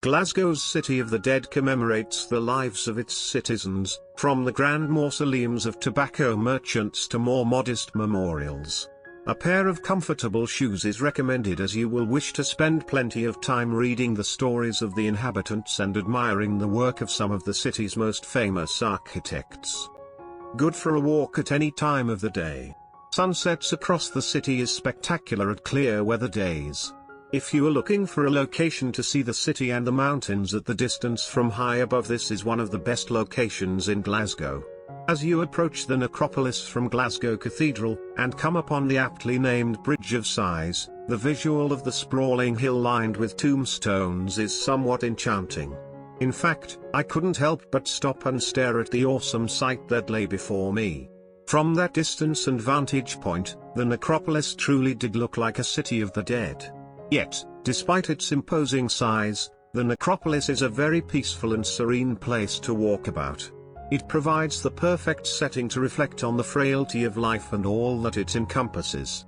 Glasgow's City of the Dead commemorates the lives of its citizens, from the grand mausoleums of tobacco merchants to more modest memorials. A pair of comfortable shoes is recommended, as you will wish to spend plenty of time reading the stories of the inhabitants and admiring the work of some of the city's most famous architects. Good for a walk at any time of the day. Sunsets across the city is spectacular at clear weather days. If you are looking for a location to see the city and the mountains at the distance from high above, this is one of the best locations in Glasgow. As you approach the Necropolis from Glasgow Cathedral, and come upon the aptly named Bridge of Sighs, the visual of the sprawling hill lined with tombstones is somewhat enchanting. In fact, I couldn't help but stop and stare at the awesome sight that lay before me. From that distance and vantage point, the Necropolis truly did look like a city of the dead. Yet, despite its imposing size, the Necropolis is a very peaceful and serene place to walk about. It provides the perfect setting to reflect on the frailty of life and all that it encompasses.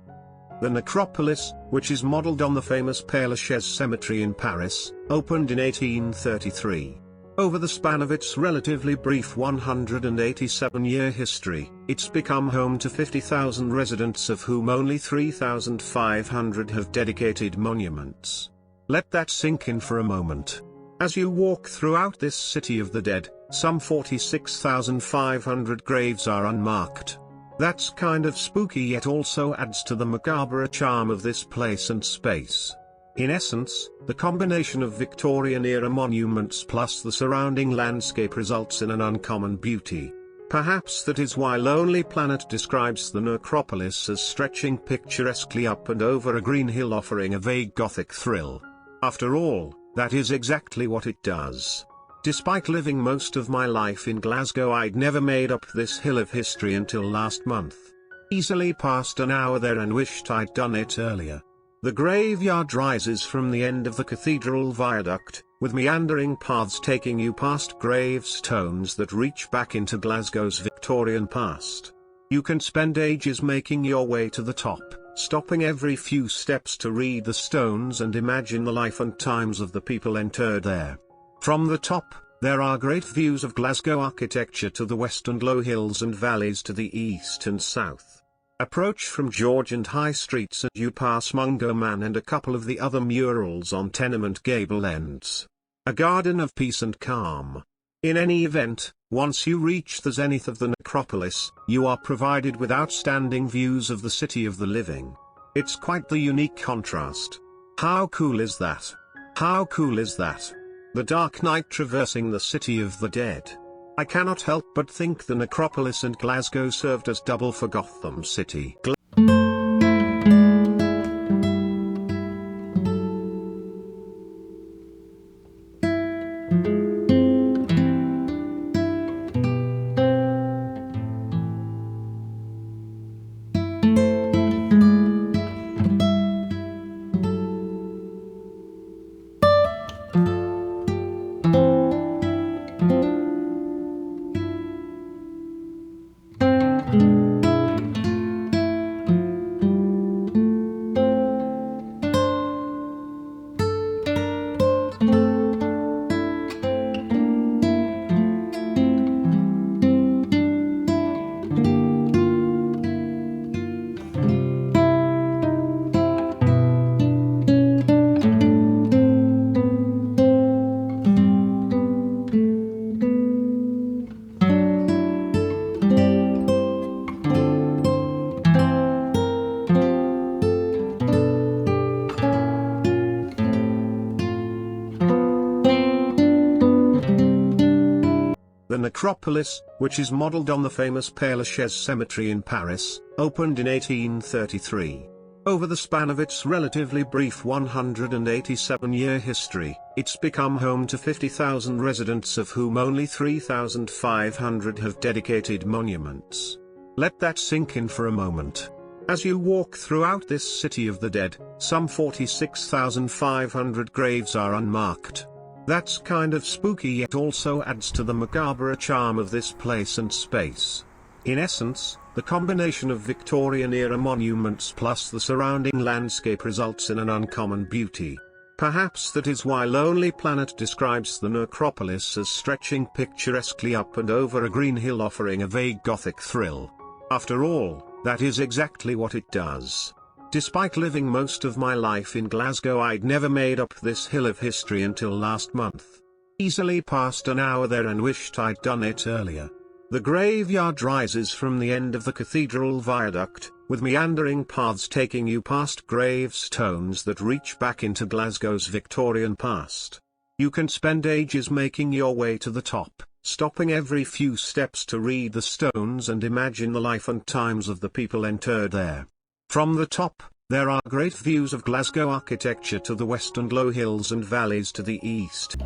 The Necropolis, which is modeled on the famous Père Lachaise cemetery in Paris, opened in 1833. Over the span of its relatively brief 187-year history, it's become home to 50,000 residents, of whom only 3,500 have dedicated monuments. Let that sink in for a moment. As you walk throughout this city of the dead, some 46,500 graves are unmarked. That's kind of spooky, yet also adds to the macabre charm of this place and space. In essence, the combination of Victorian-era monuments plus the surrounding landscape results in an uncommon beauty. Perhaps that is why Lonely Planet describes the Necropolis as stretching picturesquely up and over a green hill, offering a vague gothic thrill. After all, that is exactly what it does. Despite living most of my life in Glasgow, I'd never made up this hill of history until last month. Easily passed an hour there and wished I'd done it earlier. The graveyard rises from the end of the cathedral viaduct, with meandering paths taking you past gravestones that reach back into Glasgow's Victorian past. You can spend ages making your way to the top, stopping every few steps to read the stones and imagine the life and times of the people interred there. From the top, there are great views of Glasgow architecture to the west and low hills and valleys to the east and south. Approach from George and High Streets and you pass Mungo Man and a couple of the other murals on tenement gable ends. A garden of peace and calm. In any event, once you reach the zenith of the Necropolis, you are provided with outstanding views of the city of the living. It's quite the unique contrast. How cool is that? How cool is that? The Dark Knight traversing the city of the dead. I cannot help but think the Necropolis and Glasgow served as double for Gotham City. The Necropolis, which is modeled on the famous Père Lachaise cemetery in Paris, opened in 1833. Over the span of its relatively brief 187-year history, it's become home to 50,000 residents, of whom only 3,500 have dedicated monuments. Let that sink in for a moment. As you walk throughout this city of the dead, some 46,500 graves are unmarked. That's kind of spooky, yet also adds to the macabre charm of this place and space. In essence, the combination of Victorian-era monuments plus the surrounding landscape results in an uncommon beauty. Perhaps that is why Lonely Planet describes the necropolis as stretching picturesquely up and over a green hill, offering a vague gothic thrill. After all, that is exactly what it does. Despite living most of my life in Glasgow, I'd never made up this hill of history until last month. Easily passed an hour there and wished I'd done it earlier. The graveyard rises from the end of the cathedral viaduct, with meandering paths taking you past gravestones that reach back into Glasgow's Victorian past. You can spend ages making your way to the top, stopping every few steps to read the stones and imagine the life and times of the people interred there. From the top, there are great views of Glasgow architecture to the west and low hills and valleys to the east.